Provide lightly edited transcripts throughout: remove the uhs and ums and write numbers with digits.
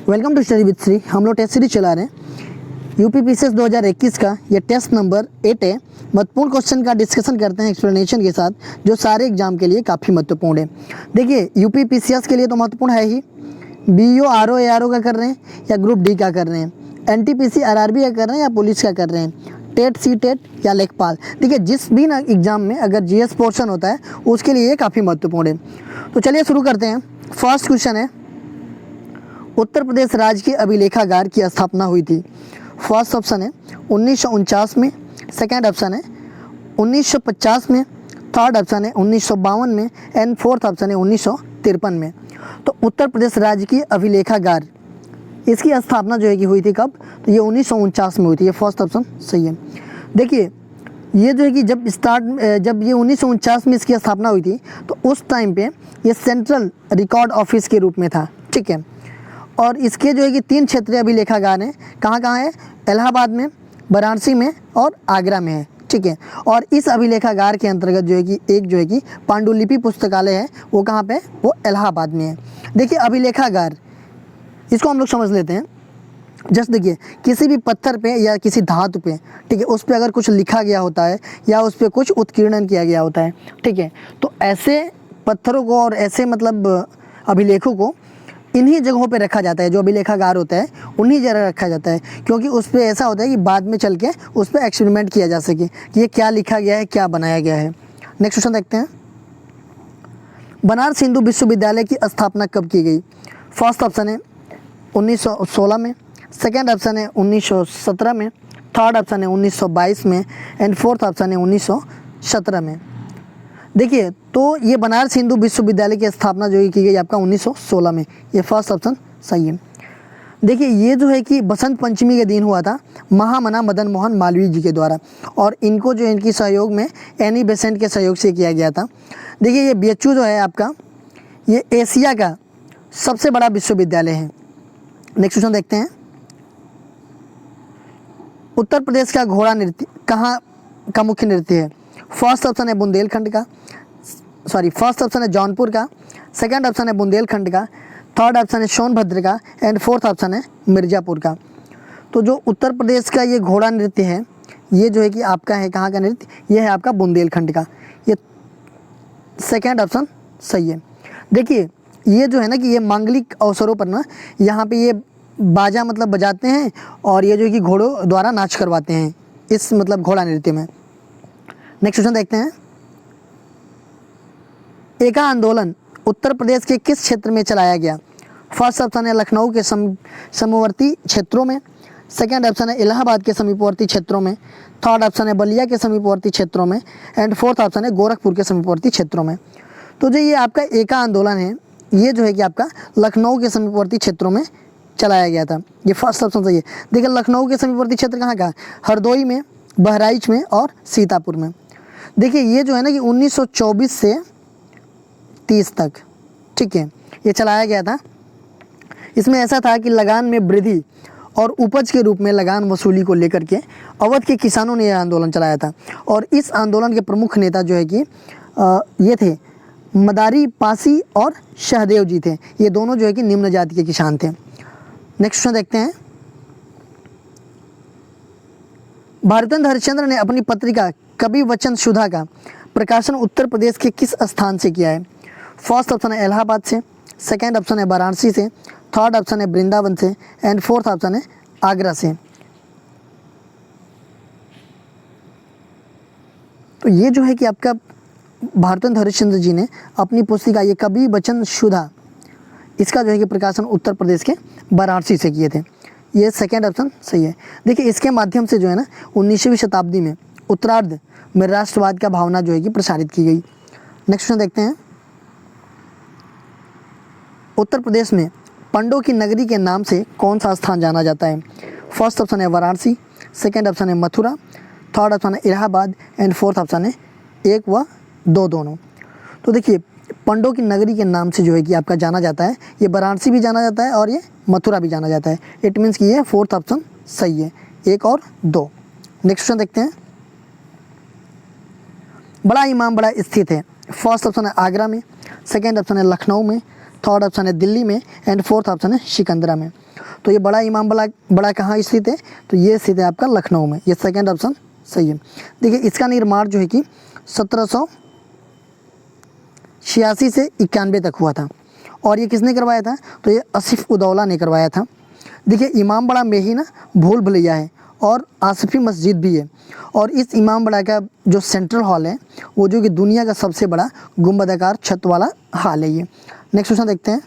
Welcome to study with Shri. हम लोग test series चला रहे हैं यूपी पीसीएस 2021 का। ये टेस्ट नंबर 8 है। महत्वपूर्ण क्वेश्चन का डिस्कशन करते हैं एक्सप्लेनेशन के साथ, जो सारे एग्जाम के लिए काफ़ी महत्वपूर्ण है। देखिए यूपी पीसीएस के लिए तो महत्वपूर्ण है ही, बीओ आरओ एआरओ का कर रहे हैं या ग्रुप डी का कर रहे हैं, एनटीपीसी आरआरबी का कर रहे हैं या पुलिस का कर रहे हैं, टेट सी टेट या लेखपाल। देखिए जिस भी ना एग्जाम में अगर जीएस पोर्शन होता है उसके लिए ये काफ़ी महत्वपूर्ण है। तो चलिए शुरू करते हैं। फर्स्ट क्वेश्चन है, उत्तर प्रदेश राज्य के अभिलेखागार की स्थापना हुई थी। फर्स्ट ऑप्शन है 1949 में, सेकंड ऑप्शन है 1950 में, थर्ड ऑप्शन है 1952 में एंड फोर्थ ऑप्शन है 1953 में। तो उत्तर प्रदेश राज्य की अभिलेखागार, इसकी स्थापना जो है कि हुई थी कब? तो ये 1949 में हुई थी। ये फर्स्ट ऑप्शन सही है। देखिए ये जो है कि जब ये 1949 में इसकी स्थापना हुई थी तो उस टाइम पे ये सेंट्रल रिकॉर्ड ऑफिस के रूप में था, ठीक है। और इसके जो है कि 3 क्षेत्रीय अभिलेखागार हैं। कहाँ कहाँ है? इलाहाबाद में, वाराणसी में और आगरा में है, ठीक है। और इस अभिलेखागार के अंतर्गत जो है कि एक जो है कि पांडुलिपि पुस्तकालय है, वो कहाँ पे? वो इलाहाबाद में है। देखिए अभिलेखागार, इसको हम लोग समझ लेते हैं। जस्ट देखिए किसी भी पत्थर पे या किसी धातु पे, ठीक है, उस पर अगर कुछ लिखा गया होता है या उस पर कुछ उत्कीर्णन किया गया होता है, ठीक है, तो ऐसे पत्थरों को और ऐसे मतलब अभिलेखों को इन्हीं जगहों पे रखा जाता है। जो अभिलेखागार होता है उन्हीं जगह रखा जाता है, क्योंकि उस पर ऐसा होता है कि बाद में चल के उस पर एक्सपेरिमेंट किया जा सके कि ये क्या लिखा गया है, क्या बनाया गया है। नेक्स्ट क्वेश्चन देखते हैं, बनारस हिंदू विश्वविद्यालय की स्थापना कब की गई? फर्स्ट ऑप्शन है 1916 में, सेकेंड ऑप्शन है 1917 में, थर्ड ऑप्शन है 1922 में एंड फोर्थ ऑप्शन है 1917 में। देखिए तो ये बनारस हिंदू विश्वविद्यालय की स्थापना जो की गई आपका 1916 में। ये फर्स्ट ऑप्शन सही है। देखिए ये जो है कि बसंत पंचमी के दिन हुआ था महामना मदन मोहन मालवीय जी के द्वारा, और इनको जो इनकी सहयोग में एनी बेसेंट के सहयोग से किया गया था। देखिए ये बीएचयू जो है आपका, ये एशिया का सबसे बड़ा विश्वविद्यालय है। नेक्स्ट क्वेश्चन देखते हैं, उत्तर प्रदेश का घोड़ा नृत्य कहाँ का मुख्य नृत्य है? फर्स्ट ऑप्शन है बुंदेलखंड का, फर्स्ट ऑप्शन है जौनपुर का, सेकंड ऑप्शन है बुंदेलखंड का, थर्ड ऑप्शन है सोनभद्र का एंड फोर्थ ऑप्शन है मिर्ज़ापुर का। तो जो उत्तर प्रदेश का ये घोड़ा नृत्य है, ये जो है कि आपका है कहाँ का नृत्य? ये है आपका बुंदेलखंड का। ये सेकंड ऑप्शन सही है। देखिए ये जो है ना कि ये मांगलिक अवसरों पर ना यहाँ पे ये बाजा मतलब बजाते हैं और ये जो है कि घोड़ों द्वारा नाच करवाते हैं इस मतलब घोड़ा नृत्य में। नेक्स्ट क्वेश्चन देखते हैं, एका आंदोलन उत्तर प्रदेश के किस क्षेत्र में चलाया गया? फर्स्ट ऑप्शन है लखनऊ के समीपवर्ती क्षेत्रों में, सेकंड ऑप्शन है इलाहाबाद के समीपवर्ती क्षेत्रों में, थर्ड ऑप्शन है बलिया के समीपवर्ती क्षेत्रों में एंड फोर्थ ऑप्शन है गोरखपुर के समीपवर्ती क्षेत्रों में। तो जो ये आपका एका आंदोलन है, ये जो है कि आपका लखनऊ के समीपवर्ती क्षेत्रों में चलाया गया था। ये फर्स्ट ऑप्शन सही है। देखिए लखनऊ के समीपवर्ती क्षेत्र कहाँ का? हरदोई में, बहराइच में और सीतापुर में। देखिए ये जो है ना कि 1924 से 30 तक, ठीक है, ये चलाया गया था। इसमें ऐसा था कि लगान में वृद्धि और उपज के रूप में लगान वसूली को लेकर के अवध के किसानों ने यह आंदोलन चलाया था। और इस आंदोलन के प्रमुख नेता जो है कि ये थे मदारी पासी और सहदेव जी थे। ये दोनों जो है कि निम्न जाति के किसान थे। नेक्स्ट क्वेश्चन देखते हैं, भारतेंद्र हरिश्चंद्र ने अपनी पत्रिका कवि वचन सुधा का प्रकाशन उत्तर प्रदेश के किस स्थान से किया है? फर्स्ट ऑप्शन है इलाहाबाद से, सेकंड ऑप्शन है वाराणसी से, थर्ड ऑप्शन है वृंदावन से एंड फोर्थ ऑप्शन है आगरा से। तो ये जो है कि आपका भारतेंद्र हरिश्चंद्र जी ने अपनी पुस्तिका ये कवि वचन सुधा, इसका जो है कि प्रकाशन उत्तर प्रदेश के वाराणसी से किए थे। ये सेकेंड ऑप्शन सही है। देखिए इसके माध्यम से जो है ना 19वीं शताब्दी में उत्तरार्ध में राष्ट्रवाद का भावना जो है कि प्रसारित की गई। नेक्स्ट क्वेश्चन देखते हैं, उत्तर प्रदेश में पंडों की नगरी के नाम से कौन सा स्थान जाना जाता है? फर्स्ट ऑप्शन है वाराणसी, सेकंड ऑप्शन है मथुरा, थर्ड ऑप्शन है इलाहाबाद एंड फोर्थ ऑप्शन है 1 व 2 दोनों। तो देखिए पंडों की नगरी के नाम से जो है कि आपका जाना जाता है, ये वाराणसी भी जाना जाता है और ये मथुरा भी जाना जाता है। इट मीन्स कि ये फोर्थ ऑप्शन सही है, 1 और 2। नेक्स्ट क्वेश्चन देखते हैं, बड़ा इमामबाड़ा स्थित है? फर्स्ट ऑप्शन है आगरा में, सेकंड ऑप्शन है लखनऊ में, थर्ड ऑप्शन है दिल्ली में एंड फोर्थ ऑप्शन है सिकंदरा में। तो ये बड़ा इमाम बड़ा कहाँ स्थित है, तो ये स्थित है आपका लखनऊ में। ये सेकंड ऑप्शन सही है। देखिए इसका निर्माण जो है कि 1786 से 91 तक हुआ था और ये किसने करवाया था, तो ये आसिफ उदौला ने करवाया था। देखिए इमाम बड़ा में ही ना भूल भुलैया है और आसिफी मस्जिद भी है और इस इमाम बड़ा का जो सेंट्रल हॉल है वो जो कि दुनिया का सबसे बड़ा गुंबदाकार छत वाला हॉल है ये। नेक्स्ट क्वेश्चन देखते हैं।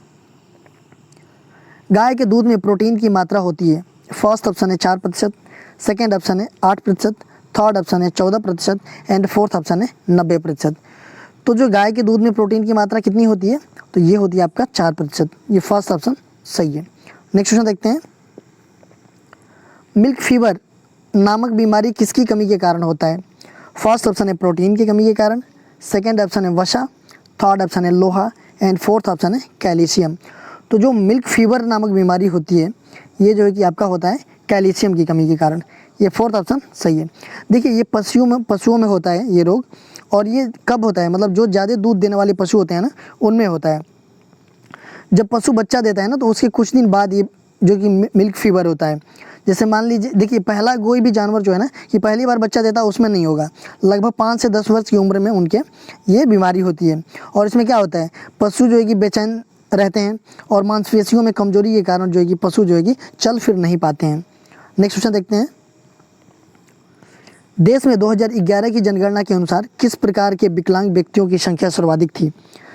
गाय के दूध में प्रोटीन की मात्रा होती है। फर्स्ट ऑप्शन है 4%, सेकेंड ऑप्शन है 8%, थर्ड ऑप्शन है 14% एंड फोर्थ ऑप्शन है 90%। तो जो गाय के दूध में प्रोटीन की मात्रा कितनी होती है, तो ये होती है आपका 4%। ये फर्स्ट ऑप्शन सही है। नेक्स्ट क्वेश्चन देखते हैं। मिल्क फीवर नामक बीमारी किसकी कमी के कारण होता है। फर्स्ट ऑप्शन है प्रोटीन की कमी के कारण, सेकेंड ऑप्शन है वसा, थर्ड ऑप्शन है लोहा एंड फोर्थ ऑप्शन है कैल्शियम। तो जो मिल्क फीवर नामक बीमारी होती है ये जो है कि आपका होता है कैल्शियम की कमी के कारण। ये फोर्थ ऑप्शन सही है। देखिए ये पशुओं में होता है ये रोग और ये कब होता है, मतलब जो ज़्यादा दूध देने वाले पशु होते हैं ना उनमें होता है। जब पशु बच्चा देता है ना तो उसके कुछ दिन बाद ये जो कि मिल्क फीवर होता है। जैसे मान लीजिए, देखिए पहला कोई भी जानवर जो है ना कि पहली बार बच्चा देता है उसमें नहीं होगा, लगभग 5 से 10 वर्ष की उम्र में उनके ये बीमारी होती है। और इसमें क्या होता है, पशु जो है कि बेचैन रहते हैं और मांसपेशियों में कमजोरी के कारण जो है कि पशु जो है कि चल फिर नहीं पाते हैं। नेक्स्ट क्वेश्चन देखते हैं। देश में 2011 की जनगणना के अनुसार किस प्रकार के विकलांग व्यक्तियों की संख्या सर्वाधिक थी।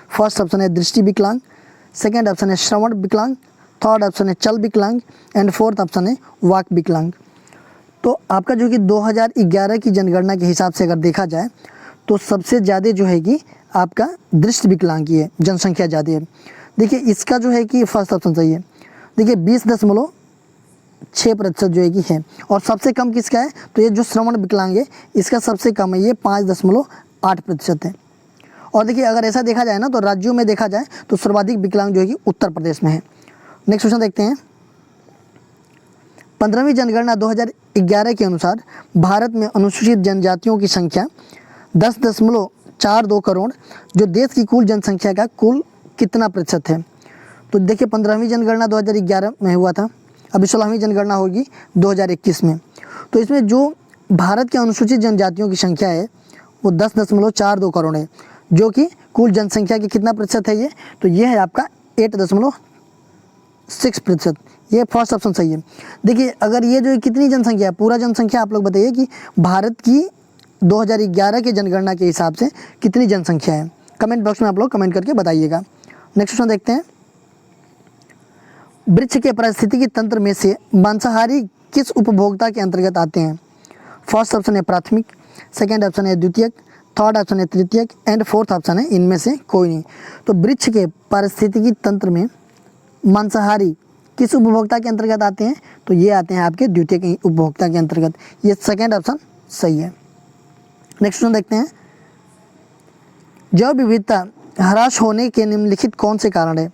फर्स्ट ऑप्शन है दृष्टि विकलांग, सेकेंड ऑप्शन है श्रवण विकलांग, थर्ड ऑप्शन है चल विकलांग एंड फोर्थ ऑप्शन है वाक विकलांग। तो आपका जो कि 2011 की जनगणना के हिसाब से अगर देखा जाए तो सबसे ज़्यादा जो है कि आपका दृष्टि विकलांग की है जनसंख्या ज़्यादा है। देखिए इसका जो है कि फर्स्ट ऑप्शन सही है। देखिए 20.6% जो है कि है और सबसे कम किसका है, तो ये जो श्रवण विकलांग है इसका सबसे कम है, ये 5.8% है। और देखिए अगर ऐसा देखा जाए ना तो राज्यों में देखा जाए तो सर्वाधिक विकलांग जो है कि उत्तर प्रदेश में है। नेक्स्ट क्वेश्चन देखते हैं। 15वीं जनगणना 2011 के अनुसार भारत में अनुसूचित जनजातियों की संख्या 10.42 करोड़ जो देश की कुल जनसंख्या का कुल कितना प्रतिशत है। तो देखिए 15वीं जनगणना 2011 में हुआ था, अभी 16वीं जनगणना होगी 2021 में। तो इसमें जो भारत के अनुसूचित जनजातियों की संख्या है वो 10.42 करोड़ है जो कि कुल जनसंख्या की कितना प्रतिशत है ये, तो ये है आपका 8.6%। ये फर्स्ट ऑप्शन सही है। देखिए अगर ये जो कितनी जनसंख्या है, पूरा जनसंख्या आप लोग बताइए कि भारत की 2011 के जनगणना के हिसाब से कितनी जनसंख्या है, कमेंट बॉक्स में आप लोग कमेंट करके बताइएगा। नेक्स्ट क्वेश्चन देखते हैं। वृक्ष के पारिस्थितिकी तंत्र में से मांसाहारी किस उपभोक्ता के अंतर्गत आते हैं। फर्स्ट ऑप्शन है प्राथमिक, सेकेंड ऑप्शन है द्वितीयक, थर्ड ऑप्शन है तृतीयक एंड फोर्थ ऑप्शन है इनमें से कोई नहीं। तो वृक्ष के पारिस्थितिकी तंत्र में मांसाहारी किस उपभोक्ता के अंतर्गत आते हैं, तो ये आते हैं आपके द्वितीयक उपभोक्ता के अंतर्गत। ये सेकेंड ऑप्शन सही है। नेक्स्ट क्वेश्चन देखते हैं। जैव विविधता ह्रास होने के निम्नलिखित कौन से कारण है।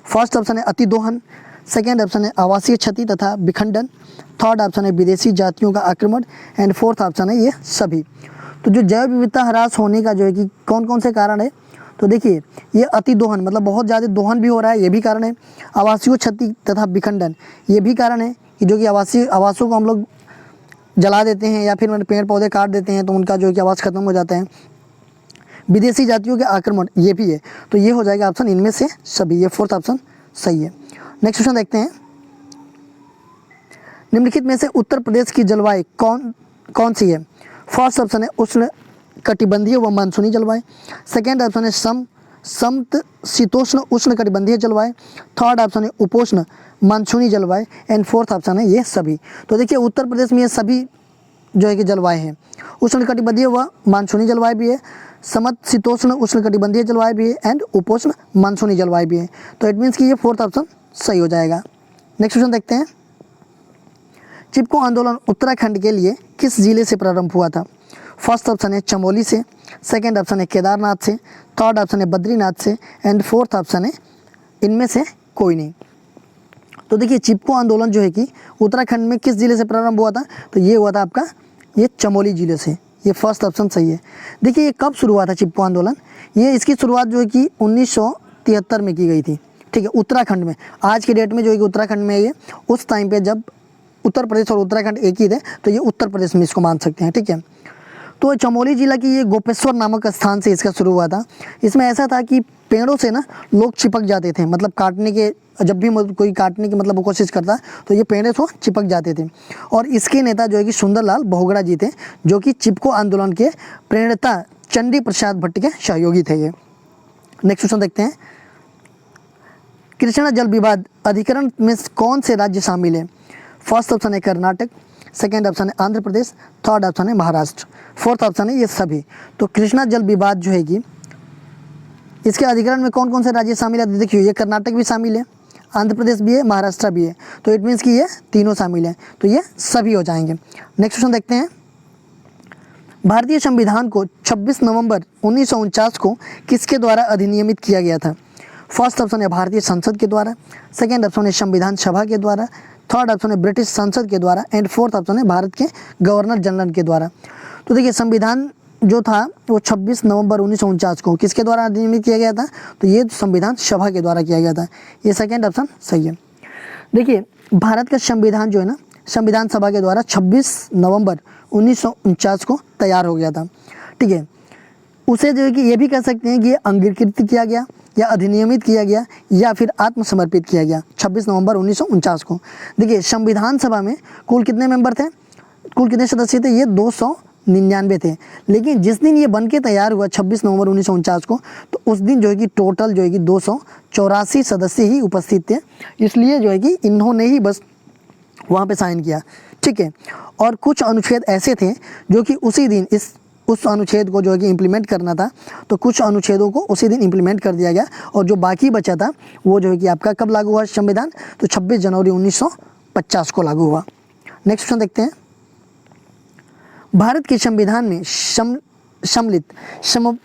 फर्स्ट ऑप्शन है अतिदोहन, सेकेंड ऑप्शन है आवासीय क्षति तथा विखंडन, थर्ड ऑप्शन है विदेशी जातियों का आक्रमण एंड फोर्थ ऑप्शन है ये सभी। तो जो जैव विविधता ह्रास होने का जो है कि कौन कौन से कारण है, तो देखिए ये अतिदोहन मतलब बहुत ज़्यादा दोहन भी हो रहा है, ये भी कारण है। आवासीय क्षति तथा विखंडन ये भी कारण है कि जो कि आवासों को हम लोग जला देते हैं या फिर पेड़ पौधे काट देते हैं तो उनका जो कि आवास खत्म हो जाता है। विदेशी जातियों के आक्रमण ये भी है, तो ये हो जाएगा ऑप्शन इनमें से सभी, ये फोर्थ ऑप्शन सही है। नेक्स्ट क्वेश्चन देखते हैं। निम्नलिखित में से उत्तर प्रदेश की जलवायु कौन सी है। फर्स्ट ऑप्शन है उष्ण कटिबंधीय व मानसूनी जलवायु, सेकेंड ऑप्शन है समशीतोष्ण उष्ण कटिबंधीय जलवायु, थर्ड ऑप्शन है उपोष्ण मानसूनी जलवायु एंड फोर्थ ऑप्शन है ये सभी। तो देखिए उत्तर प्रदेश में ये सभी जो है कि जलवायु हैं, उष्ण कटिबंधीय व मानसूनी जलवायु भी है, समशीतोष्ण उष्ण कटिबंधीय जलवायु भी है एंड उपोष्ण मानसूनी जलवायु भी है। तो इट मीन्स कि ये फोर्थ ऑप्शन सही हो जाएगा। नेक्स्ट क्वेश्चन देखते हैं। चिपको आंदोलन उत्तराखंड के लिए किस जिले से प्रारंभ हुआ था। फर्स्ट ऑप्शन है चमोली से, सेकेंड ऑप्शन है केदारनाथ से, थर्ड ऑप्शन है बद्रीनाथ से एंड फोर्थ ऑप्शन है इनमें से कोई नहीं। तो देखिए चिपको आंदोलन जो है कि उत्तराखंड में किस जिले से प्रारंभ हुआ था, तो ये हुआ था आपका ये चमोली जिले से। ये फर्स्ट ऑप्शन सही है। देखिए ये कब शुरू हुआ था चिपको आंदोलन, ये इसकी शुरुआत जो है कि 1973 में की गई थी। ठीक है, उत्तराखंड में। आज के डेट में जो है कि उत्तराखंड में ये, उस टाइम पे जब उत्तर प्रदेश और उत्तराखंड एक ही थे तो ये उत्तर प्रदेश में इसको मान सकते हैं। ठीक है, तो चमोली जिला की ये गोपेश्वर नामक स्थान से इसका शुरू हुआ था। इसमें ऐसा था कि पेड़ों से ना लोग चिपक जाते थे, मतलब काटने के, जब भी कोई काटने की मतलब कोशिश करता तो ये पेड़ों से चिपक जाते थे। और इसके नेता जो है कि सुंदरलाल बहुगुणा जी थे, जो कि चिपको आंदोलन के प्रणेता चंडी प्रसाद भट्ट के सहयोगी थे ये। नेक्स्ट क्वेश्चन देखते हैं, कृष्णा जल विवाद अधिकरण में कौन से राज्य शामिल है? फर्स्ट ऑप्शन है कर्नाटक, सेकेंड ऑप्शन है आंध्र प्रदेश, थर्ड ऑप्शन है महाराष्ट्र, फोर्थ ऑप्शन है ये सभी। तो कृष्णा जल विवाद जो है कि इसके अधिकरण में कौन कौन से राज्य शामिल है? देखिए, ये कर्नाटक भी शामिल है, आंध्र प्रदेश भी है, महाराष्ट्र भी है, तो इट मीन्स कि ये तीनों शामिल हैं, तो ये सभी हो जाएंगे। नेक्स्ट क्वेश्चन देखते हैं, भारतीय संविधान को 26 नवंबर 1949 को किसके द्वारा अधिनियमित किया गया था? फर्स्ट ऑप्शन है भारतीय संसद के द्वारा, सेकेंड ऑप्शन है संविधान सभा के द्वारा, थर्ड ऑप्शन है ब्रिटिश संसद के द्वारा, एंड फोर्थ ऑप्शन है भारत के गवर्नर जनरल के द्वारा। तो देखिए, संविधान जो था वो 26 नवंबर 1949 को किसके द्वारा अधिनियमित किया गया था? तो ये संविधान सभा के द्वारा किया गया था। ये सेकेंड ऑप्शन सही है। देखिए, भारत का संविधान जो है ना, संविधान सभा के द्वारा 26 नवंबर 1949 को तैयार हो गया था। ठीक है, उसे जो है कि ये भी कह सकते हैं कि ये अंगीकृत किया गया या अधिनियमित किया गया या फिर आत्मसमर्पित किया गया 26 नवंबर 1949 को। देखिए, संविधान सभा में कुल कितने मेंबर थे, कुल कितने सदस्य थे? ये 299 थे। लेकिन जिस दिन ये बन के तैयार हुआ 26 नवंबर 1949 को, तो उस दिन जो है कि टोटल जो है कि 284 सदस्य ही उपस्थित थे। इसलिए जो है कि इन्होंने ही बस वहाँ पे साइन किया। ठीक है, और कुछ अनुच्छेद ऐसे थे जो कि उसी दिन उस अनुच्छेद को जो है कि इम्प्लीमेंट करना था, तो कुछ अनुच्छेदों को उसी दिन इम्प्लीमेंट कर दिया गया, और जो बाकी बचा था वो जो है कि आपका कब लागू हुआ संविधान? तो 26 जनवरी 1950 को लागू हुआ। नेक्स्ट क्वेश्चन देखते हैं, भारत के संविधान में सम्मिलित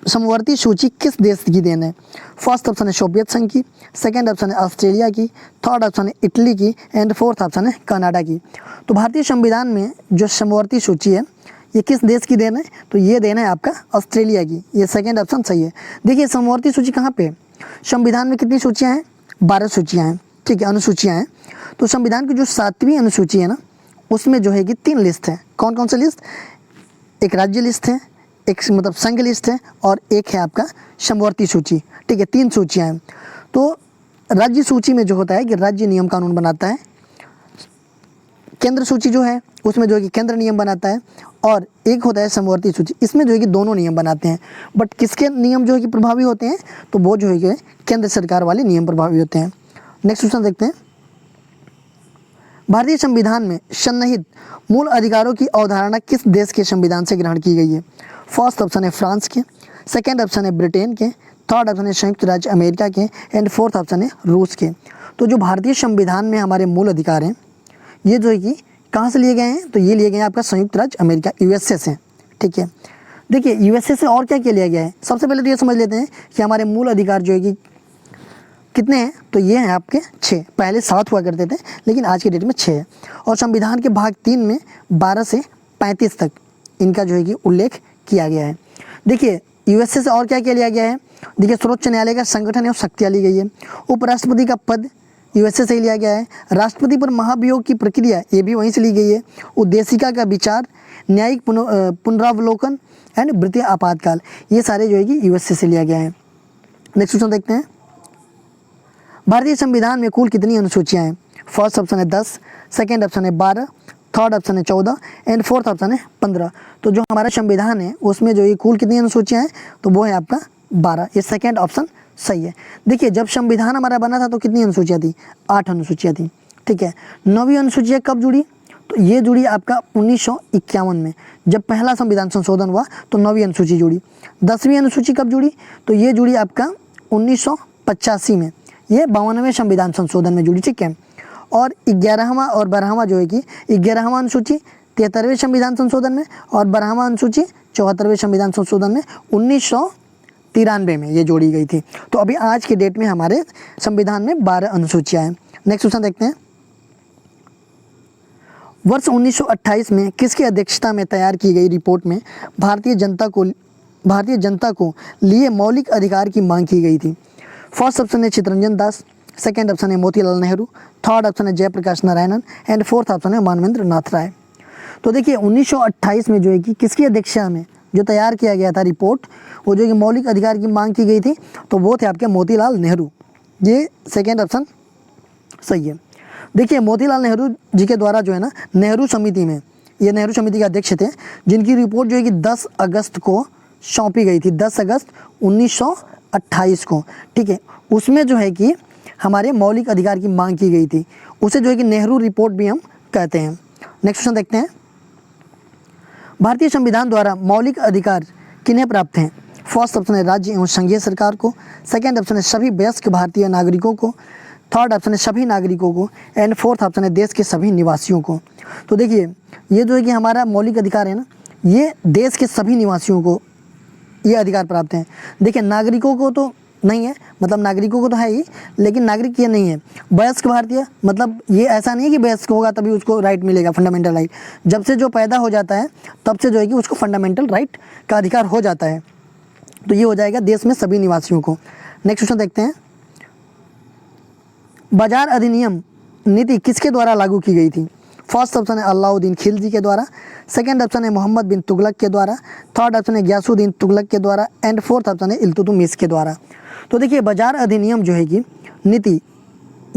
समवर्ती सूची किस देश की देन है? फर्स्ट ऑप्शन है सोवियत संघ की, सेकेंड ऑप्शन है ऑस्ट्रेलिया की, थर्ड ऑप्शन है इटली की, एंड फोर्थ ऑप्शन है कनाडा की। तो भारतीय संविधान में जो समवर्ती सूची है ये किस देश की देन है? तो ये देन है आपका ऑस्ट्रेलिया की। ये सेकेंड ऑप्शन सही है। देखिए, समवर्ती सूची कहाँ पे है? संविधान में कितनी सूचियाँ हैं? 12 सूचियाँ हैं। ठीक है, अनुसूचियाँ हैं। तो संविधान की जो 7वीं अनुसूची है ना, उसमें जो है कि 3 लिस्ट है। कौन कौन से लिस्ट? एक राज्य लिस्ट है, एक मतलब संघ लिस्ट है, और एक है आपका समवर्ती सूची। ठीक है, 3 सूचियाँ हैं। तो राज्य सूची में जो होता है कि राज्य नियम कानून बनाता है, केंद्र सूची जो है उसमें जो है कि केंद्र नियम बनाता है, और एक होता है समवर्ती सूची, इसमें जो है कि दोनों नियम बनाते हैं। बट किसके नियम जो है कि प्रभावी होते हैं? तो वो जो है कि केंद्र सरकार वाले नियम प्रभावी होते हैं। नेक्स्ट क्वेश्चन देखते हैं, भारतीय संविधान में सन्निहित मूल अधिकारों की अवधारणा किस देश के संविधान से ग्रहण की गई है? फर्स्ट ऑप्शन है फ्रांस के, सेकेंड ऑप्शन है ब्रिटेन के, थर्ड ऑप्शन है संयुक्त राज्य अमेरिका के, एंड फोर्थ ऑप्शन है रूस के। तो जो भारतीय संविधान में हमारे मूल अधिकार हैं ये जो है कि कहाँ से लिए गए हैं? तो ये लिए गए हैं आपका संयुक्त राज्य अमेरिका, यूएसए से। ठीक है, देखिए यूएसए से और क्या क्या लिया गया है? सबसे पहले तो ये समझ लेते हैं कि हमारे मूल अधिकार जो है कि कितने हैं? तो ये हैं आपके 6। पहले 7 हुआ करते थे, लेकिन आज के डेट में 6 है। और संविधान के भाग 3 में 12 से 35 तक इनका जो है कि उल्लेख किया गया है। देखिए, यूएसए से और क्या क्या लिया गया है? देखिए, सर्वोच्च न्यायालय का संगठन है, शक्तियाँ ली गई है। उपराष्ट्रपति का पद यूएसए से ही लिया गया है। राष्ट्रपति पर महाभियोग की प्रक्रिया ये भी वहीं से ली गई है। उद्देशिका का विचार, न्यायिक पुनरावलोकन एंड वृत्तीय आपातकाल, ये सारे जो है कि यूएसए से लिया गया है। नेक्स्ट क्वेश्चन देखते हैं, भारतीय संविधान में कुल कितनी अनुसूचियाँ हैं? फर्स्ट ऑप्शन है 10, सेकेंड ऑप्शन है 12, थर्ड ऑप्शन है 14, एंड फोर्थ ऑप्शन है 15। तो जो हमारा संविधान है उसमें जो ये कुल कितनी अनुसूचियाँ हैं? तो वो है आपका 12। ये सेकेंड ऑप्शन सही है। देखिए, जब संविधान हमारा बना था तो कितनी अनुसूचियाँ थी? 8 अनुसूचियाँ थी। ठीक है, 9वीं अनुसूचियाँ कब जुड़ी? तो ये जुड़ी आपका 1951 में, जब पहला संविधान संशोधन हुआ तो 9वीं अनुसूची जुड़ी। 10वीं अनुसूची कब जुड़ी? तो ये जुड़ी आपका 1985 में, ये 52वें संविधान संशोधन में जुड़ी। ठीक है, और 11वां और 12वां जो है कि 11वां अनुसूची 73वें संविधान संशोधन में, और 12वां अनुसूची 74वें संविधान संशोधन में 1993 में ये जोड़ी गई थी। तो अभी आज के डेट में हमारे संविधान में 12 अनुसूचियाँ हैं। नेक्स्ट क्वेश्चन देखते हैं, वर्ष 1928 में किसकी अध्यक्षता में तैयार की गई रिपोर्ट में भारतीय जनता को लिए मौलिक अधिकार की मांग की गई थी? फर्स्ट ऑप्शन है चित्तरंजन दास, सेकेंड ऑप्शन है मोतीलाल नेहरू, थर्ड ऑप्शन है Jayaprakash Narayanan and fourth option है मानवेंद्र नाथ राय। तो देखिए 1928 में जो है कि किसकी अध्यक्षता में जो तैयार किया गया था रिपोर्ट, वो जो कि मौलिक अधिकार की मांग की गई थी, तो वो थे आपके मोतीलाल नेहरू। ये सेकेंड ऑप्शन सही है। देखिए मोतीलाल नेहरू जी के द्वारा जो है ना नेहरू समिति में, ये नेहरू समिति के अध्यक्ष थे, जिनकी रिपोर्ट जो है कि 10 अगस्त को सौंपी गई थी, 10 अगस्त 1928 को, ठीक है। उसमें जो है कि हमारे मौलिक अधिकार की मांग की गई थी, उसे जो है कि नेहरू रिपोर्ट भी हम कहते हैं। नेक्स्ट क्वेश्चन देखते हैं, भारतीय संविधान द्वारा मौलिक अधिकार किन्हें प्राप्त हैं? फर्स्ट ऑप्शन है राज्य एवं संघीय सरकार को, सेकंड ऑप्शन है सभी वयस्क भारतीय नागरिकों को, थर्ड ऑप्शन है सभी नागरिकों को एंड फोर्थ ऑप्शन है देश के सभी निवासियों को। तो देखिए ये जो है कि हमारा मौलिक अधिकार है ना, ये देश के सभी निवासियों को ये अधिकार प्राप्त हैं। देखिए नागरिकों को तो नहीं है, मतलब नागरिकों को तो है ही, लेकिन नागरिक ये नहीं है। वयस्क भारतीय मतलब ये ऐसा नहीं है कि वयस्क होगा तभी उसको राइट मिलेगा, फंडामेंटल राइट। जब से जो पैदा हो जाता है तब से जो है कि उसको फंडामेंटल राइट का अधिकार हो जाता है। तो ये हो जाएगा देश में सभी निवासियों को। नेक्स्ट क्वेश्चन देखते हैं, बाजार अधिनियम नीति किसके द्वारा लागू की गई थी? फर्स्ट ऑप्शन है अलाउद्दीन खिलजी के द्वारा, सेकंड ऑप्शन है मोहम्मद बिन तुगलक के द्वारा, थर्ड ऑप्शन है गयासुद्दीन तुगलक के द्वारा एंड फोर्थ ऑप्शन है इल्तुतमिश के द्वारा। तो देखिए बाजार अधिनियम जो है कि नीति,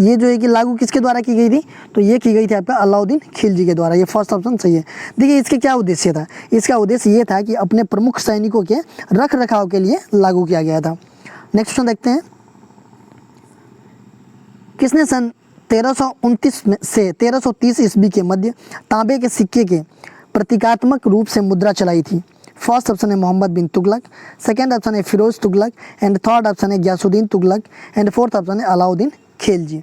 ये जो है कि लागू किसके द्वारा की गई थी? तो ये की गई थी आपका अलाउद्दीन खिलजी के द्वारा। ये फर्स्ट ऑप्शन सही है। देखिए इसके क्या उद्देश्य था? इसका उद्देश्य ये था कि अपने प्रमुख सैनिकों के रख रखाव के लिए लागू किया गया था। नेक्स्ट क्वेश्चन देखते हैं, किसने सन 1329 से 1330 ईस्वी के मध्य तांबे के सिक्के के प्रतीकात्मक रूप से मुद्रा चलाई थी? फर्स्ट ऑप्शन है मोहम्मद बिन तुगलक, सेकंड ऑप्शन है Firoz Tughlaq and third option है Ghiyasuddin Tughlaq and fourth option है अलाउद्दीन खिलजी।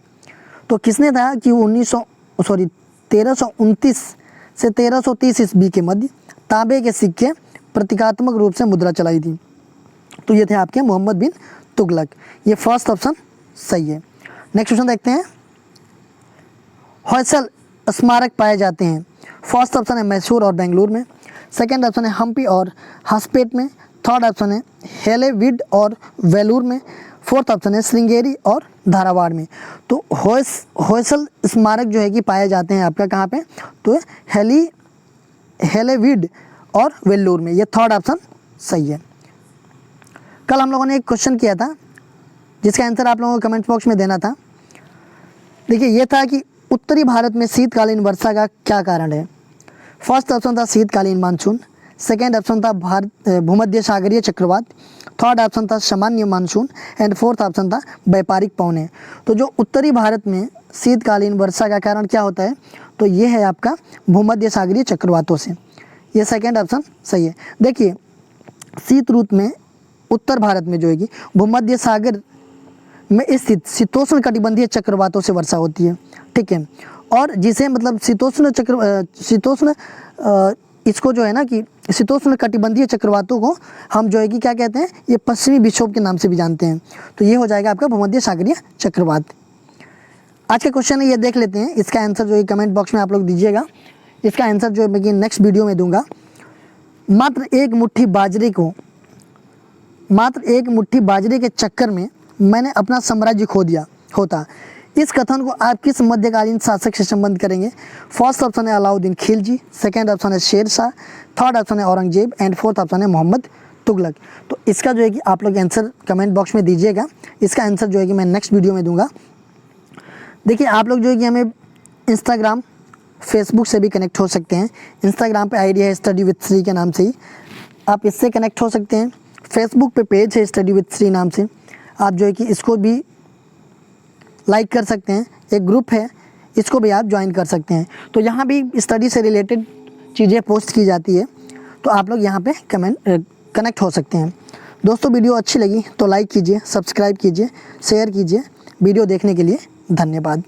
तो किसने था कि 1329 से 1330 ईस्वी के मध्य तांबे के सिक्के प्रतीकात्मक रूप से मुद्रा चलाई थी? तो ये थे आपके मोहम्मद बिन तुगलक। ये फर्स्ट ऑप्शन सही है। नेक्स्ट क्वेश्चन देखते हैं, होयसल स्मारक पाए जाते हैं? फर्स्ट ऑप्शन है मैसूर और बेंगलुरु में, सेकंड ऑप्शन है हम्पी और हॉस्पेट में, थर्ड ऑप्शन है हेलेविड और वेलूर में, फोर्थ ऑप्शन है श्रृंगेरी और धारावाड़ में। तो होयसल स्मारक जो है कि पाए जाते हैं आपका कहाँ पे? तो हेलेविड और वेल्लूर में। ये थर्ड ऑप्शन सही है। कल हम लोगों ने एक क्वेश्चन किया था जिसका आंसर आप लोगों को कमेंट बॉक्स में देना था। देखिए ये था कि उत्तरी भारत में शीतकालीन वर्षा का क्या कारण है? फर्स्ट ऑप्शन था शीतकालीन मानसून, सेकेंड ऑप्शन था भूमध्य सागरीय चक्रवात, थर्ड ऑप्शन था सामान्य मानसून एंड फोर्थ ऑप्शन था व्यापारिक पवनें। तो जो उत्तरी भारत में शीतकालीन वर्षा का कारण क्या होता है? तो ये है आपका भूमध्य सागरीय चक्रवातों से। ये सेकेंड ऑप्शन सही है। देखिए शीत ऋतु में उत्तर भारत में जो है कि भूमध्य सागर में स्थित शीतोष्ण कटिबंधीय चक्रवातों से वर्षा होती है, ठीक है। और जिसे मतलब शीतोष्ण इसको जो है ना कि शीतोष्ण कटिबंधीय चक्रवातों को हम जो है कि क्या कहते हैं? ये पश्चिमी विक्षोभ के नाम से भी जानते हैं। तो ये हो जाएगा आपका भूमध्य सागरीय चक्रवात। आज का क्वेश्चन है ये देख लेते हैं, इसका आंसर जो है कमेंट बॉक्स में आप लोग दीजिएगा। इसका आंसर जो है मैं नेक्स्ट वीडियो में दूंगा। मात्र एक मुट्ठी बाजरे के चक्कर में मैंने अपना साम्राज्य खो दिया होता। इस कथन को आप किस मध्यकालीन शासक से संबंध करेंगे? फर्स्ट ऑप्शन है अलाउद्दीन खिलजी, सेकंड ऑप्शन है शेर शाह, थर्ड ऑप्शन है औरंगजेब एंड फोर्थ ऑप्शन है मोहम्मद तुगलक। तो इसका जो है कि आप लोग आंसर कमेंट बॉक्स में दीजिएगा। इसका आंसर जो है कि मैं नेक्स्ट वीडियो में दूंगा। देखिए आप लोग जो है कि हमें इंस्टाग्राम, फेसबुक से भी कनेक्ट हो सकते हैं। इंस्टाग्राम पे आईडी है स्टडी विद श्री के नाम से ही, आप इससे कनेक्ट हो सकते हैं। फेसबुक पे पेज है स्टडी विद श्री नाम से, आप जो है कि इसको भी लाइक कर सकते हैं। एक ग्रुप है, इसको भी आप ज्वाइन कर सकते हैं। तो यहाँ भी स्टडी से रिलेटेड चीज़ें पोस्ट की जाती है, तो आप लोग यहाँ पे कनेक्ट हो सकते हैं। दोस्तों वीडियो अच्छी लगी तो लाइक कीजिए, सब्सक्राइब कीजिए, शेयर कीजिए। वीडियो देखने के लिए धन्यवाद।